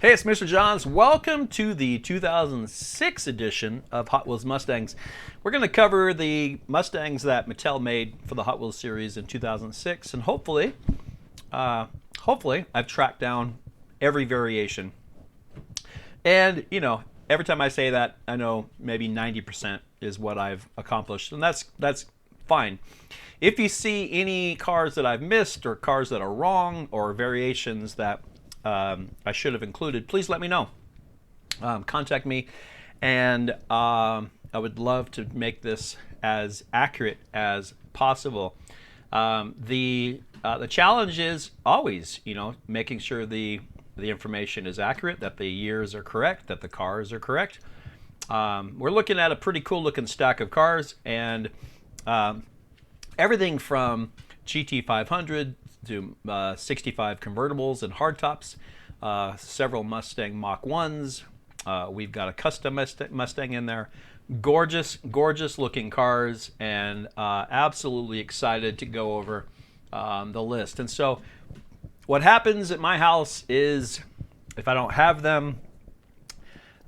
Hey, it's Mr. Johns. Welcome to the 2006 edition of Hot Wheels Mustangs. We're going to cover the Mustangs that Mattel made for the Hot Wheels series in 2006, and hopefully, I've tracked down every variation. And every time I say that, I know maybe 90% is what I've accomplished, and that's fine. If you see any cars that I've missed, or cars that are wrong, or variations that I should have included, please let me know. Contact me, and I would love to make this as accurate as possible. The challenge is always, making sure the information is accurate, that the years are correct, that the cars are correct. We're looking at a pretty cool looking stack of cars, and everything from GT500 to 65 convertibles and hardtops, several Mustang Mach 1s. We've got a custom Mustang in there. Gorgeous, gorgeous looking cars, and absolutely excited to go over the list. And so what happens at my house is, if I don't have them,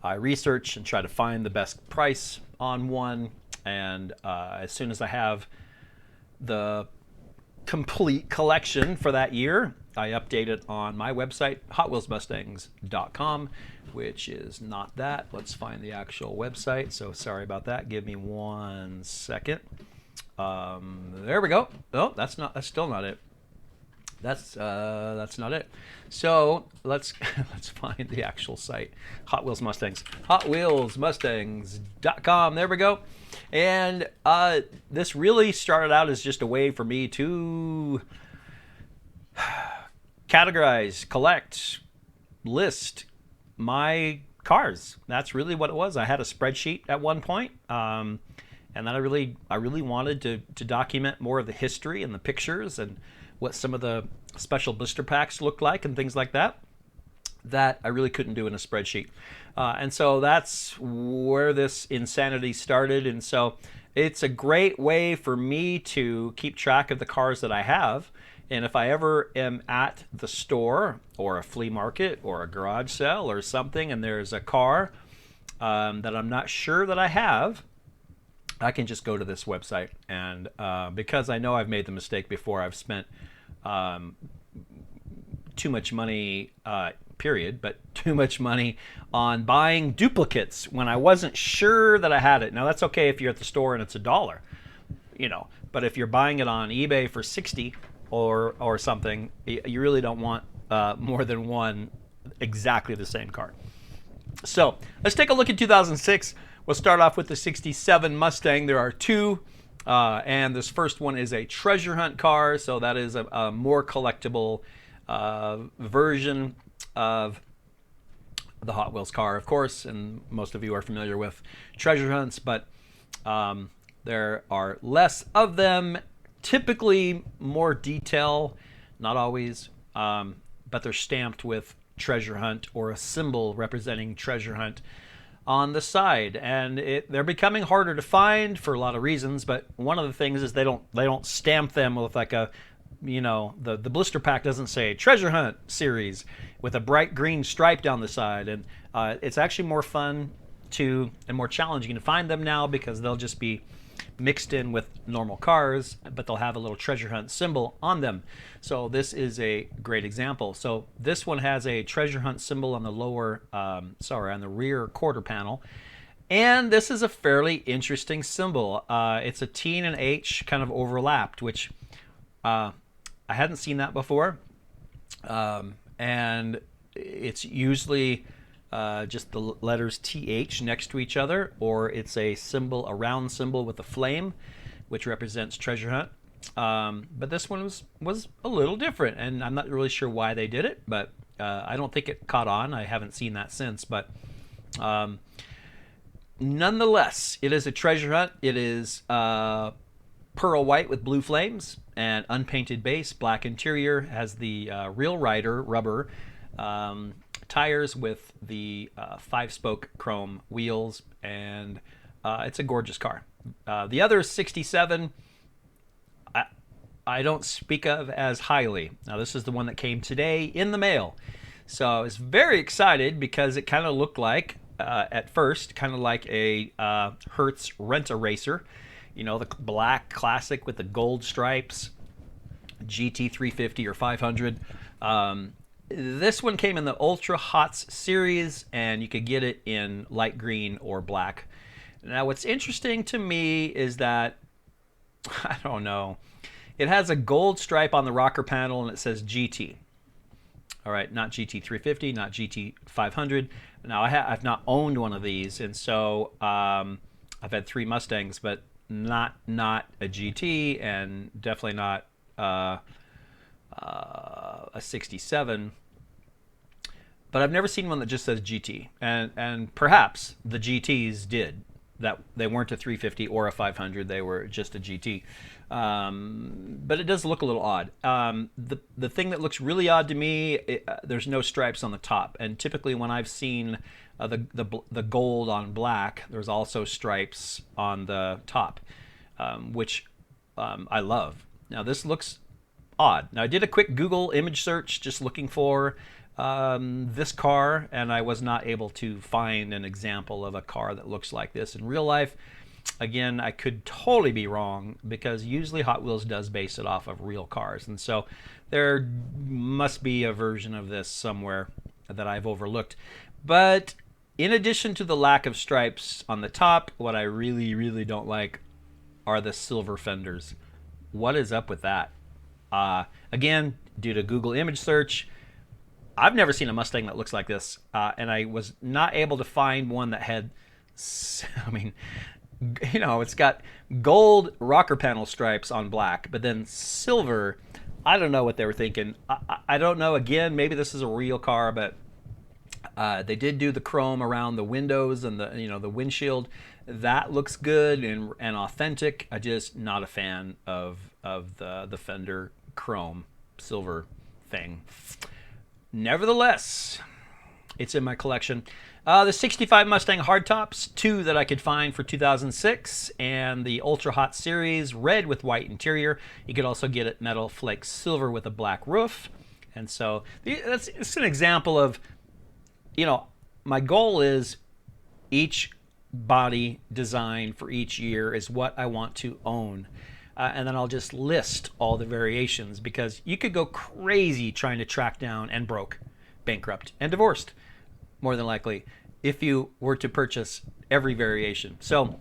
I research and try to find the best price on one. And as soon as I have the complete collection for that year, I update it on my website, hotwheelsmustangs.com, which is not that. Let's find the actual website. So sorry about that. Give me 1 second. There we go. Oh, that's still not it. That's not it. So let's find the actual site. Hot Wheels Mustangs. hotwheelsmustangs.com. There we go. And this really started out as just a way for me to categorize, collect, list my cars. That's really what it was. I had a spreadsheet at one point, and then I really wanted to document more of the history and the pictures and what some of the special blister packs looked like and things like that I really couldn't do in a spreadsheet. And so that's where this insanity started. And so it's a great way for me to keep track of the cars that I have. And if I ever am at the store or a flea market or a garage sale or something, and there's a car that I'm not sure that I have, I can just go to this website. And because I know I've made the mistake before, I've spent too much money, period, but too much money on buying duplicates when I wasn't sure that I had it. Now that's okay if you're at the store and it's $1, but if you're buying it on eBay for 60 or something, you really don't want more than one exactly the same car. So let's take a look at 2006. We'll start off with the 67 Mustang. There are two, and this first one is a treasure hunt car, so that is a more collectible version of the Hot Wheels car, of course, and most of you are familiar with treasure hunts, but there are less of them, typically more detail, not always, but they're stamped with treasure hunt or a symbol representing treasure hunt on the side, and they're becoming harder to find for a lot of reasons. But one of the things is they don't stamp them with like a, the blister pack doesn't say treasure hunt series with a bright green stripe down the side, and it's actually more fun and more challenging to find them now because they'll just be mixed in with normal cars, but they'll have a little treasure hunt symbol on them. So this is a great example. So this one has a treasure hunt symbol on the on the rear quarter panel. And this is a fairly interesting symbol. It's a T and an H kind of overlapped, which I hadn't seen that before. And it's usually just the letters TH next to each other, or it's a round symbol with a flame, which represents treasure hunt. But this one was a little different, and I'm not really sure why they did it, but I don't think it caught on. I haven't seen that since, but nonetheless, it is a treasure hunt. It is pearl white with blue flames and unpainted base, black interior, has the Real Rider rubber tires with the 5-spoke chrome wheels, and it's a gorgeous car. The other 67, I don't speak of as highly. Now this is the one that came today in the mail. So I was very excited because it kind of looked like, at first, kind of like a Hertz Rent-A-Racer. You know, the black classic with the gold stripes, GT350 or 500. This one came in the Ultra Hots series, and you could get it in light green or black. Now, what's interesting to me is that, I don't know, it has a gold stripe on the rocker panel and it says GT. All right, not GT350, not GT500. Now, I've not owned one of these, and so I've had 3 Mustangs, but not a GT, and definitely not a 67. But I've never seen one that just says GT, and perhaps the GTs did. That they weren't a 350 or a 500, they were just a GT. But it does look a little odd. The thing that looks really odd to me, there's no stripes on the top, and typically when I've seen the gold on black, there's also stripes on the top, which I love. Now this looks odd. Now I did a quick Google image search just looking for this car, and I was not able to find an example of a car that looks like this in real life. Again, I could totally be wrong, because usually Hot Wheels does base it off of real cars, and so there must be a version of this somewhere that I've overlooked. But in addition to the lack of stripes on the top, what I really don't like are the silver fenders. What is up with that? Again, due to Google image search, I've never seen a Mustang that looks like this, and I was not able to find one that had, I mean, you know, it's got gold rocker panel stripes on black, but then silver. I don't know what they were thinking. I don't know. Again, maybe this is a real car, but they did do the chrome around the windows and the windshield. That looks good and authentic. I just not a fan of the fender chrome silver thing. Nevertheless, it's in my collection. The 65 Mustang hardtops, 2 that I could find for 2006, and the Ultra Hot series, red with white interior. You could also get it metal flake silver with a black roof. And so it's an example of, you know, my goal is each body design for each year is what I want to own. And then I'll just list all the variations, because you could go crazy trying to track down, and broke, bankrupt, and divorced, more than likely, if you were to purchase every variation. So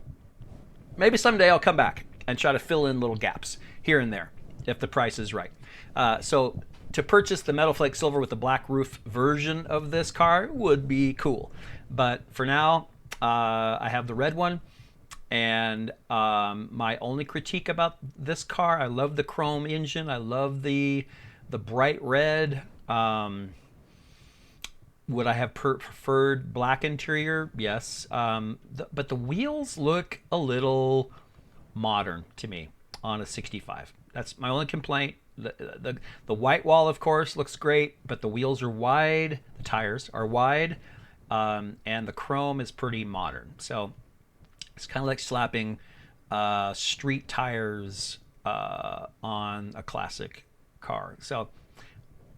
maybe someday I'll come back and try to fill in little gaps here and there if the price is right. So to purchase the metal flake silver with the black roof version of this car would be cool. But for now, I have the red one. And my only critique about this car, I love the chrome engine. I love the bright red. Would I have preferred black interior? Yes. But the wheels look a little modern to me on a 65. That's my only complaint. The white wall, of course, looks great, but the wheels are wide. The tires are wide. And the chrome is pretty modern. So it's kind of like slapping street tires on a classic car. So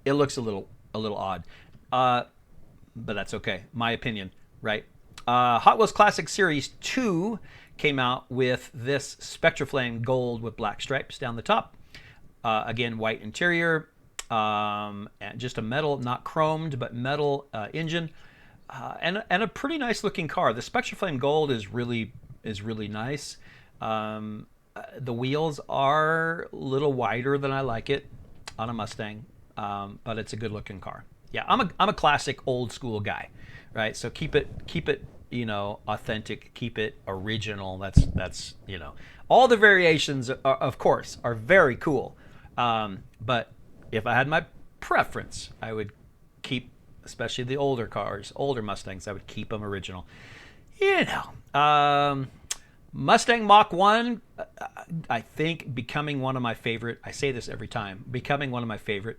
it looks a little odd, but that's okay. My opinion, right? Hot Wheels Classic Series 2 came out with this Spectraflame gold with black stripes down the top. Again, white interior, and just a metal, not chromed, but metal engine, and a pretty nice looking car. The Spectraflame gold is really nice. The wheels are a little wider than I like it on a Mustang, but it's a good looking car. Yeah, I'm a classic old school guy, right? So keep it authentic, keep it original. That's all the variations are, of course, are very cool. But if I had my preference, I would keep, especially the older cars, older Mustangs, I would keep them original. Mustang Mach 1, I think becoming one of my favorite, I say this every time, becoming one of my favorite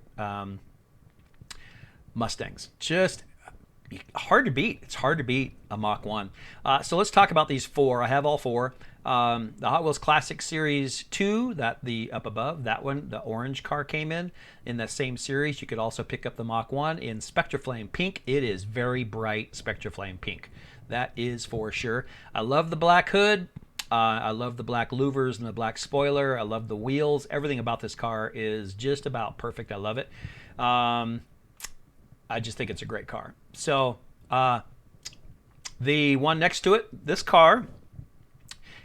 Mustangs. Just hard to beat. It's hard to beat a Mach 1. So let's talk about these 4. I have all 4. The Hot Wheels Classic Series 2, that the up above, that one, the orange car came in that same series. You could also pick up the Mach 1 in Spectraflame Pink. It is very bright Spectraflame Pink. That is for sure. I love the black hood. I love the black louvers and the black spoiler. I love the wheels. Everything about this car is just about perfect. I love it. I just think it's a great car. So the one next to it, this car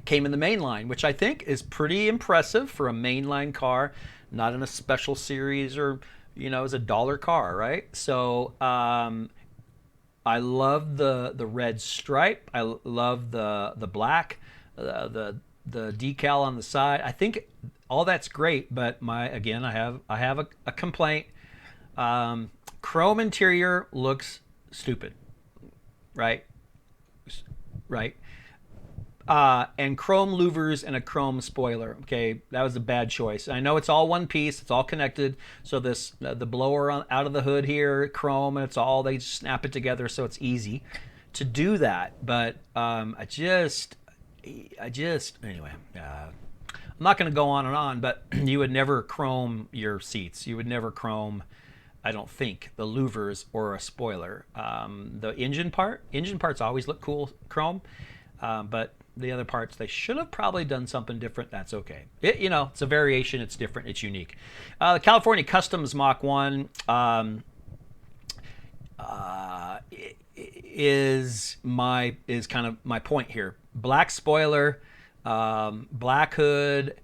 came in the mainline, which I think is pretty impressive for a mainline car, not in a special series or, you know, as a dollar car, right? So I love the red stripe. I love the black, the decal on the side. I think all that's great, but I have a complaint. Chrome interior looks stupid, right? Right. And chrome louvers and a chrome spoiler. Okay, that was a bad choice. I know it's all one piece, it's all connected. So this the blower out of the hood here, chrome, and they just snap it together, so it's easy to do that. But I just anyway. I'm not going to go on and on, but you would never chrome your seats. You would never chrome, I don't think, the louvers or a spoiler. The engine parts always look cool chrome, but the other parts, they should have probably done something different. That's okay. It's a variation. It's different. It's unique. The California Customs Mach 1 is kind of my point here. Black spoiler, black hood.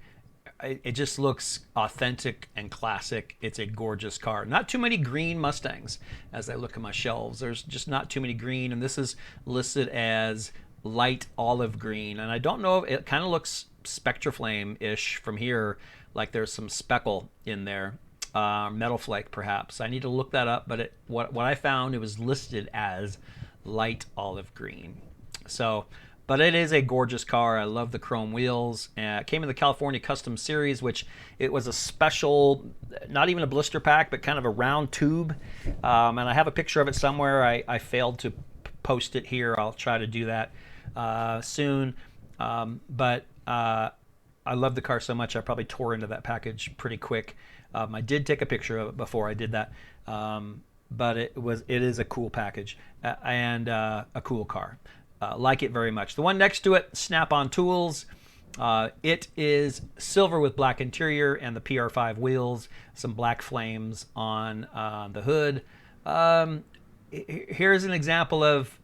It just looks authentic and classic. It's a gorgeous car. Not too many green Mustangs as I look at my shelves. There's just not too many green, and this is listed as light olive green. And I don't know if it kind of looks Spectraflame-ish from here, like there's some speckle in there, metal flake perhaps. I need to look that up, but what I found, it was listed as light olive green. So, but it is a gorgeous car. I love the chrome wheels. It came in the California Custom Series, which it was a special, not even a blister pack, but kind of a round tube. And I have a picture of it somewhere. I failed to post it here. I'll try to do that soon. But I love the car so much, I probably tore into that package pretty quick. I did take a picture of it before I did that. But it is a cool package and a cool car. Like it very much. The one next to it, Snap-on Tools. It is silver with black interior and the PR5 wheels, some black flames on the hood. Here's an example of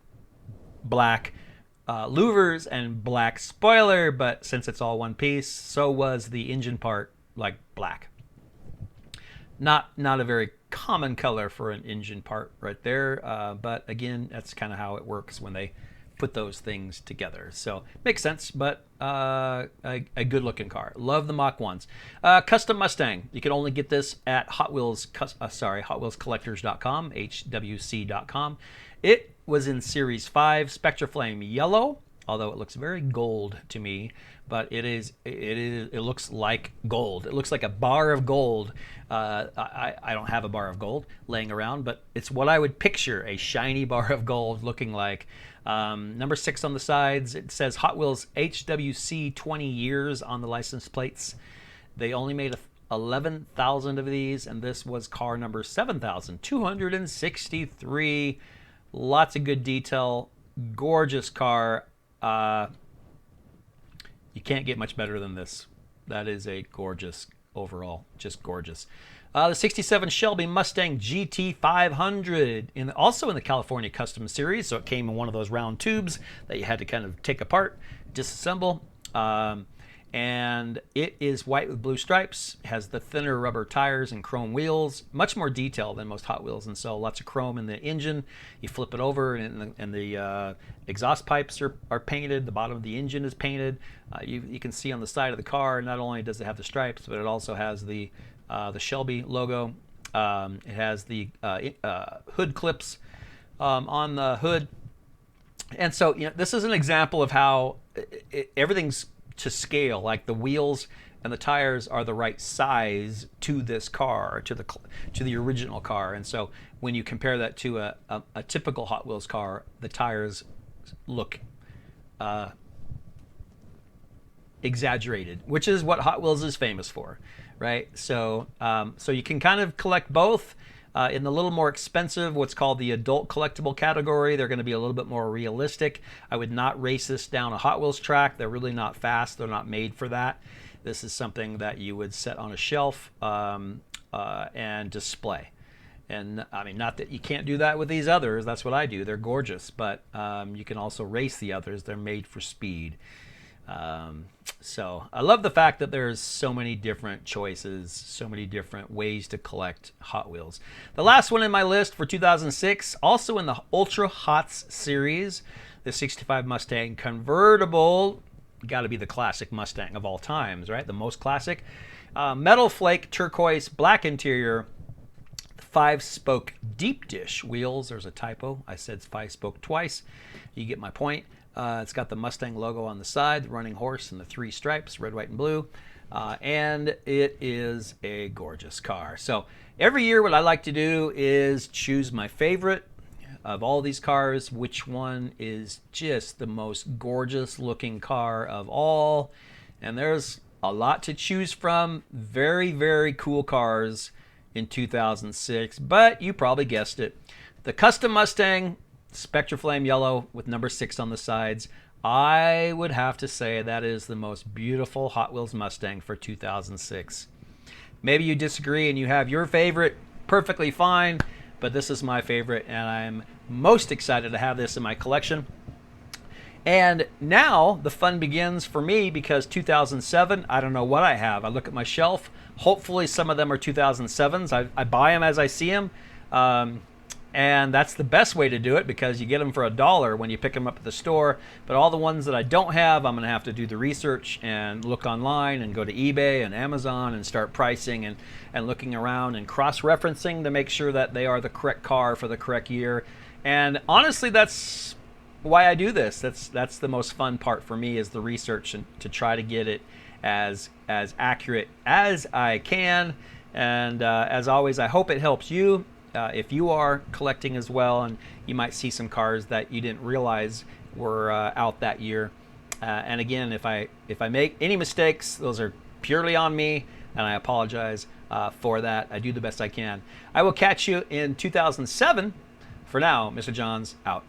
black louvers and black spoiler, but since it's all one piece, so was the engine part like black. Not a very common color for an engine part right there, but again, that's kind of how it works when they put those things together. So makes sense, but a good looking car. Love the Mach 1s. Custom Mustang. You can only get this at HotWheelsCollectors.com, HWC.com. It was in Series 5 Spectraflame Yellow, although it looks very gold to me, but it looks like gold. It looks like a bar of gold. I don't have a bar of gold laying around, but it's what I would picture a shiny bar of gold looking like. Number 6 on the sides, it says Hot Wheels HWC 20 years on the license plates. They only made 11,000 of these, and this was car number 7,263. Lots of good detail. Gorgeous car. You can't get much better than this. That is a gorgeous overall, just gorgeous. The 67 Shelby Mustang GT500, also in the California Custom Series, so it came in one of those round tubes that you had to kind of take apart, disassemble. And it is white with blue stripes, has the thinner rubber tires and chrome wheels, much more detail than most Hot Wheels, and so lots of chrome in the engine. You flip it over and the exhaust pipes are painted, the bottom of the engine is painted. You can see on the side of the car, not only does it have the stripes, but it also has the Shelby logo. It has the hood clips on the hood. And so, this is an example of how everything's to scale, like the wheels and the tires are the right size to this car, to the original car. And so when you compare that to a typical Hot Wheels car, the tires look exaggerated, which is what Hot Wheels is famous for, right? So, so you can kind of collect both. In the little more expensive, what's called the adult collectible category, they're going to be a little bit more realistic. I would not race this down a Hot Wheels track. They're really not fast. They're not made for that. This is something that you would set on a shelf and display. And I mean, not that you can't do that with these others. That's what I do. They're gorgeous, but you can also race the others. They're made for speed. So I love the fact that there's so many different choices, so many different ways to collect Hot Wheels. The last one in my list for 2006, also in the Ultra Hots series, the 65 Mustang Convertible. Got to be the classic Mustang of all times, right? The most classic. Metal flake, turquoise, black interior, 5-spoke deep dish wheels. There's a typo. I said 5-spoke twice. You get my point. It's got the Mustang logo on the side, the running horse, and the 3 stripes, red, white, and blue. And it is a gorgeous car. So every year what I like to do is choose my favorite of all these cars, which one is just the most gorgeous looking car of all. And there's a lot to choose from. Very, very cool cars in 2006, but you probably guessed it. The Custom Mustang, Spectra Flame Yellow with number 6 on the sides. I would have to say that is the most beautiful Hot Wheels Mustang for 2006. Maybe you disagree and you have your favorite, perfectly fine, but this is my favorite and I'm most excited to have this in my collection. And now the fun begins for me because 2007, I don't know what I have. I look at my shelf. Hopefully some of them are 2007s. I buy them as I see them. And that's the best way to do it because you get them for $1 when you pick them up at the store. But all the ones that I don't have, I'm going to have to do the research and look online and go to eBay and Amazon and start pricing and looking around and cross-referencing to make sure that they are the correct car for the correct year. And honestly, that's why I do this. That's the most fun part for me is the research and to try to get it as accurate as I can. And as always, I hope it helps you. If you are collecting as well, and you might see some cars that you didn't realize were out that year. And again, if I make any mistakes, those are purely on me, and I apologize for that. I do the best I can. I will catch you in 2007. For now, Mr. Johns out.